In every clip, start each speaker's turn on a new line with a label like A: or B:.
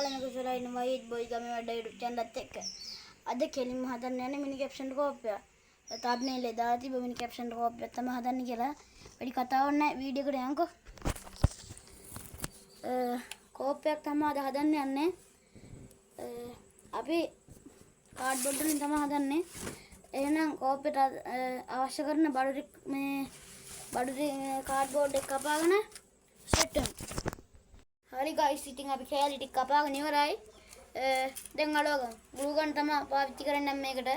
A: ඔයගොල්ලෝ කුසලා ඉන්න වයිට් බොයි ගමේ වැඩ YouTube channel එකත් එක්ක. අද කෙලින්ම හදන්න යන්නේ මිනි කැප්ෂන් කෝප්පය. තම්බ්නේල් එක දාලා තිබ්බ මිනි කැප්ෂන් කෝප්පය තමයි හදන්න කියලා. වැඩි කතාවක් නැහැ වීඩියෝ එකට යන්කෝ. කෝප්පයක් තමයි අද හදන්න යන්නේ. අපි කාඩ්බෝඩ් වලින් තමයි හදන්නේ. එහෙනම් කෝප්පයට අවශ්‍ය කරන බඩු කාඩ්බෝඩ් එක කපාගෙන සෙට් වෙනවා. හරි ගයිස් ඉතින් අපි කෑලි ටික කපාගෙන ඉවරයි. දැන් අලවගමු. ග්ලූ ගන් තමයි පාවිච්චි කරන්නේ මේකට.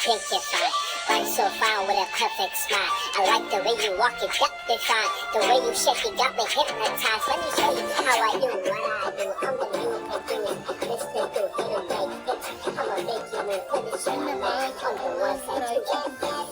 B: Think you're fine, body so fine with a perfect smile. I like the way you walk, it got me fine. The way you shake it got me hypnotized. Let me show you how I do what I do. I'm the new producer, listen to him make hits. I'ma make you move, put it on the man. I'm the one that you get.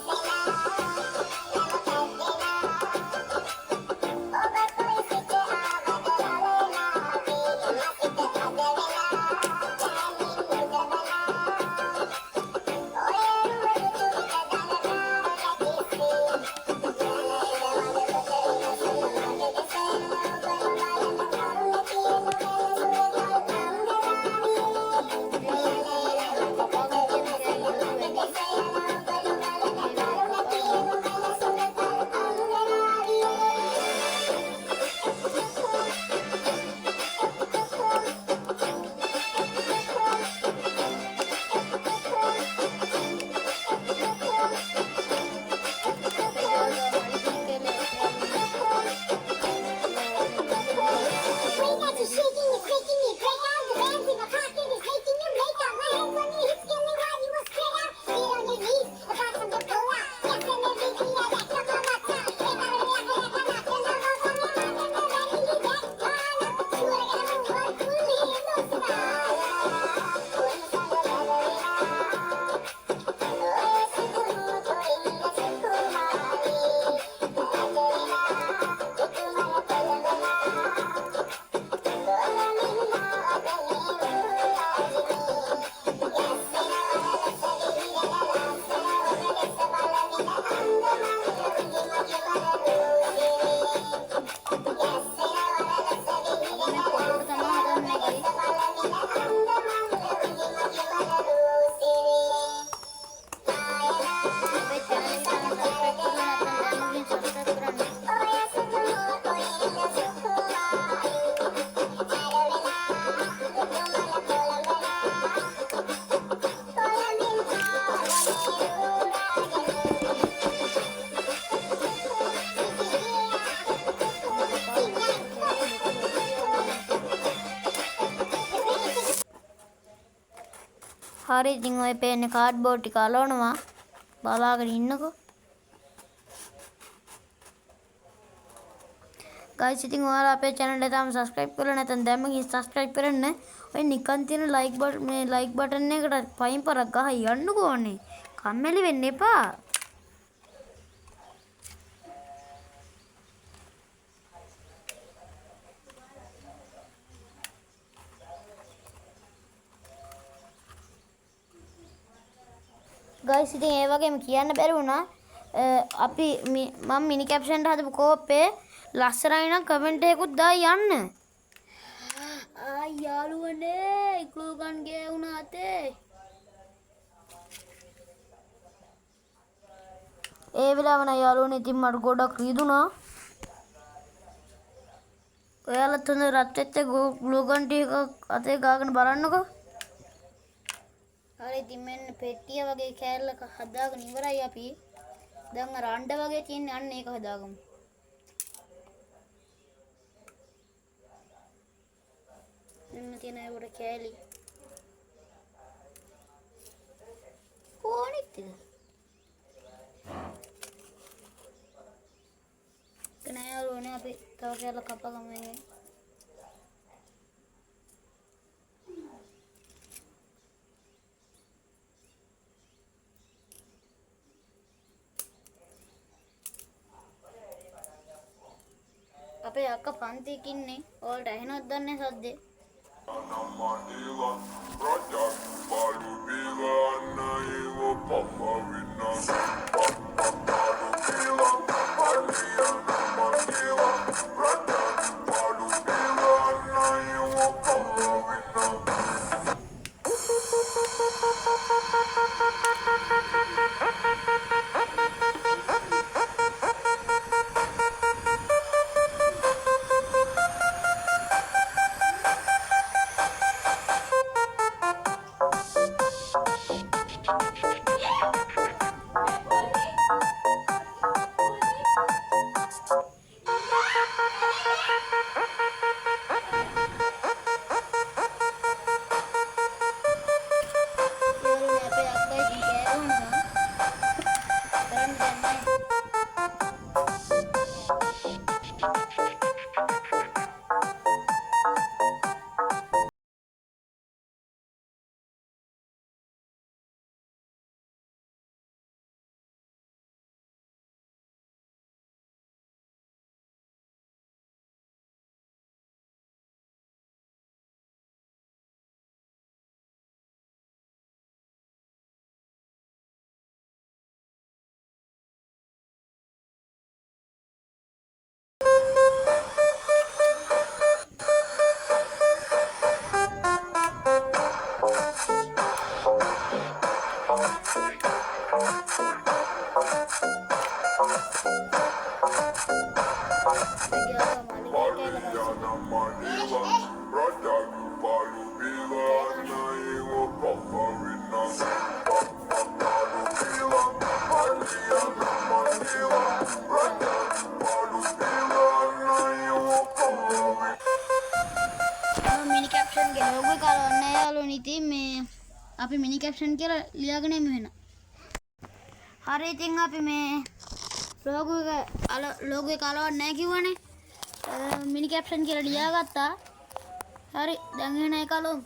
A: හරි ඉතින් ඔය පේන්නේ cardboard ටික අලවනවා. බලාගෙන ඉන්නකෝ. Guys ඉතින් ඔයාලා අපේ channel එක තාම subscribe කරලා නැත්නම් දැම්ම ගිහින් subscribe කරන්න. ඔය නිකන් තියෙන like button එකට පයින් පරක් ගහයි යන්නකෝ ඕනේ. කම්මැලි වෙන්න එපා. ගයිස් ඉතින් ඒ වගේම කියන්න බැරි වුණා අපි මම මිනි කැප්ෂන් එක හදපු කෝප්පේ ලස්සනයි නම් කමෙන්ට් එකකුත් දාලා යන්න. යාළුවනේ ග්ලූ ගන් ගේවුණා අතේ. ඒ වෙලාව නම් යාළුවනේ ඉතින් මට ගොඩක් රිදුනා. ඔයාලත් හොඳ රත් වෙච්ච ග්ලූ ගන් ටික අතේ ගාගෙන බලන්නකෝ. හරි ඉතින් මෙන්න පෙට්ටිය වගේ කෑල්ලක හදාගෙන ඉවරයි අපි. දැන් අර අණ්ඩ වගේ තියෙන අන්න ඒක හදාගමු. මෙන්න තියෙන ඒවට කෑලි. කොහොනිත්ද? කනෑරුවනේ අපි තව කෑල්ල කපගමු මේකෙන්. අපේ අක්කා පන්තියක ඉන්නේ. ඔයාලට ඇහෙනවද දන්නේ සද්දේ? මිනි කැප්ෂන් ගේ ලෝගෝ කරවන්න යාළුවනි. ඉතින් මේ අපි මිනි කැප්ෂන් කියලා ලියාගෙන එමු වෙන. හරි ඉතින් අපි මේ ලෝගෝ එක අලවන්න නැහැ කිව්වනේ. මිනි කැප්ෂන් කියලා ලියාගත්තා. හරි දැන් එන එක අලවමු.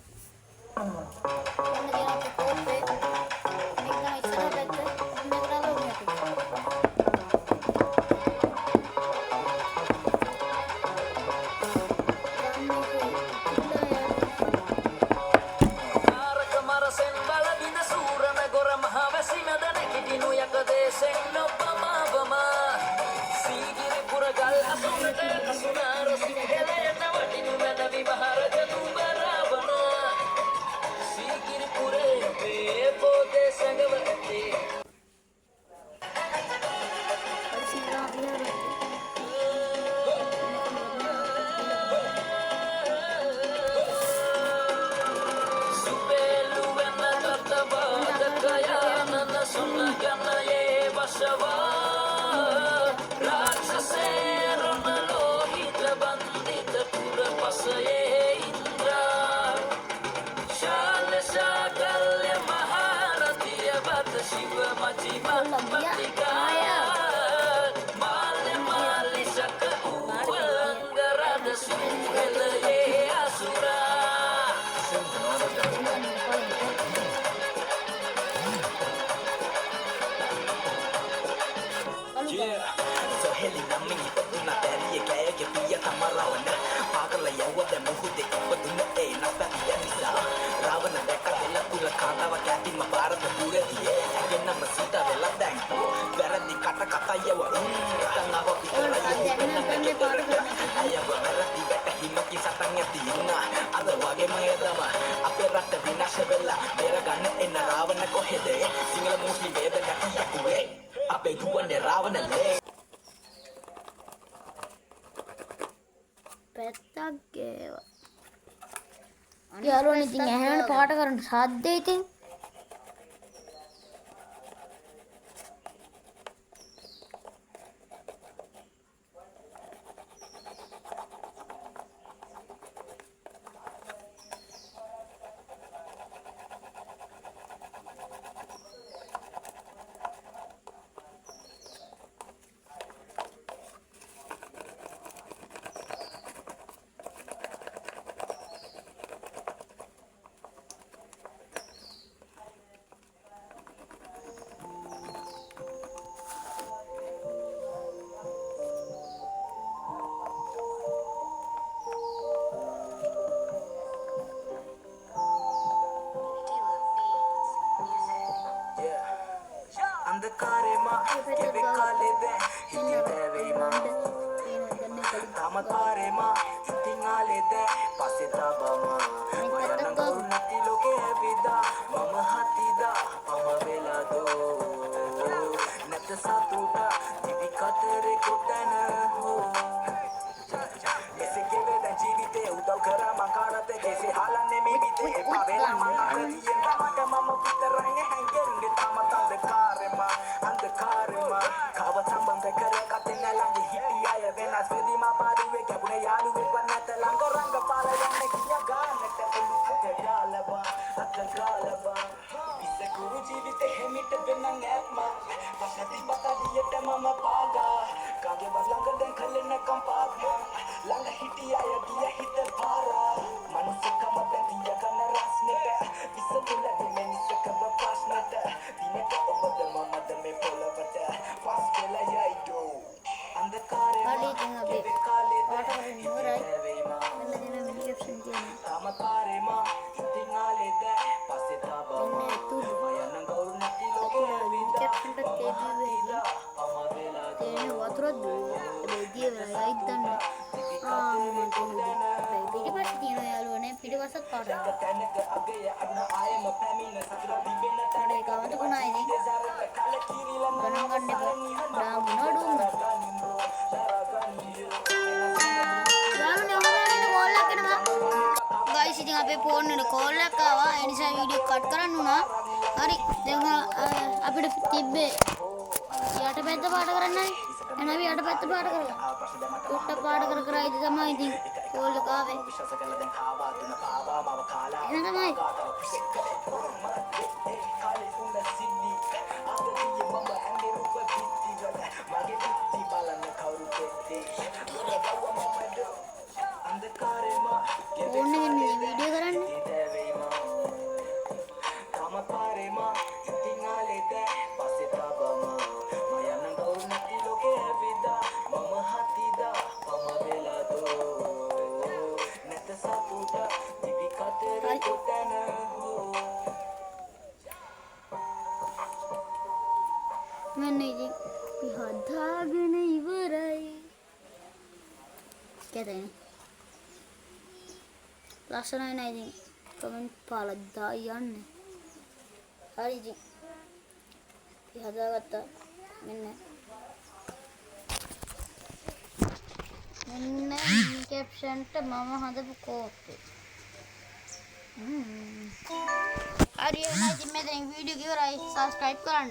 A: යාළුවනේ ඉතින් ඇහෙනවනේ පාට කරන සද්දේ ඉතින්
C: අන්ධකාරෙමා ගෙවෙ කාලේ දැන් හිතේ දැවෙයිමා තමකාරෙමා ඉතින් ආලේ දැන් පස්සේ තබමා මයන්න කවුරු නැති ලෝකේ ඇවිදා මම හතිදා මම වෙලාදෝ නැත සතුට දිවි කතරේ කොටන හෝ එසේ කෙවෙද ජීවිතේ උදව් කරා මං කාටද කෙසේ හලන්නේ මේ විතේ එපා වෙලා මං අරියෙන් මට මම විතරයි හැංගෙන්නේ තාමත් අන්ධකාරෙමා කව සම්බන්ධ කරගත්තේ නැලඟ හිටි අය වෙනස් වෙදි මා පාරුවේ කැපුනේ යාළුවෙක් වන්නත් ළඟ රංග පාල යන්නේ කියා ගන්නට ඔලු අතගාලබා විසකුරු ජීවිතේ හැමිට වෙනන් ඇත්මා පස්සති බතදියට මම පාගා කාගේ වළඟ දැන් කලෙන කම්පාත්මා ළඟ හිටි අය ගිය හිත පාරා මනුස්සකම දැන් තිය ගන්න රස්නෙට විසකුල දෙමිනිස්සකව ප්‍රශ්නට දිනක ඔබද මමද මේ පොළවට පස් වෙලා යයිදෝ අන්ධකාරේ ගෙවෙ කාලේ දැන් හිතේ දැවෙයිමා තමකාරෙමා ඉතින් ආලේ දැන් පස්සේ තබමා මයන්න කවුරු නැති ලෝකේ ඇවිදා
A: තේන වතුරක් දෙවිය වෙලයි දන්න පිටිපස්ස තියෙන යාළුවනේ පිටිපස්සත් පාටක්
C: තැනක අගය අන්න ආයම පැමිණ සතුට දිවෙන
A: තඩේ ගවතු කුණායිනේ ගණන් ගන්න එපා ඩාම් නඩුම් යාළුවනේ ඔහොම කෝල් එකක් එනවා ගයිස් ඉතින් අපේ ෆෝන් එකට කෝල් එකක් ආවා ඒ නිසා වීඩියෝ කට් කරන්න උනා හරි දැන් අපිට තිබ්බේ යටපැත්ත පාට කරන්නයි එහෙනම් අපි යටපැත්ත පාට කරලා උඩට පාට කර කර ඉඳි තමයි ඉතින් කෝල් එක ආවේ එහෙනම් තමයි ඕනේ ඉන්නේ වීඩියෝ කරන්නේ
C: තමකාරෙමා ඉතින් ආලේ දැන් පස්සේ තබමා මයන්න කවුරු නැති ලෝකේ ඇවිදා මම හතිදා මම වෙලාදෝ නැත සතුට දිවි කතරේ කොටන හෝ
A: මෙන්න ඉතින් හදාගෙන ඉවරයි කැදෙන්නේ ලස්සනයි නේද ඉතින් කමෙන්ට් පාලා දායන්නේ හරි ඉතින් හදාගත්තා මෙන්න කැප්ෂන්ට මම හදපු කෝප්පේ හරි එහෙනම් ඉතින් මෙතනින් වීඩියෝ එක ඉවරයි සබ්ස්ක්‍රයිබ් කරන්න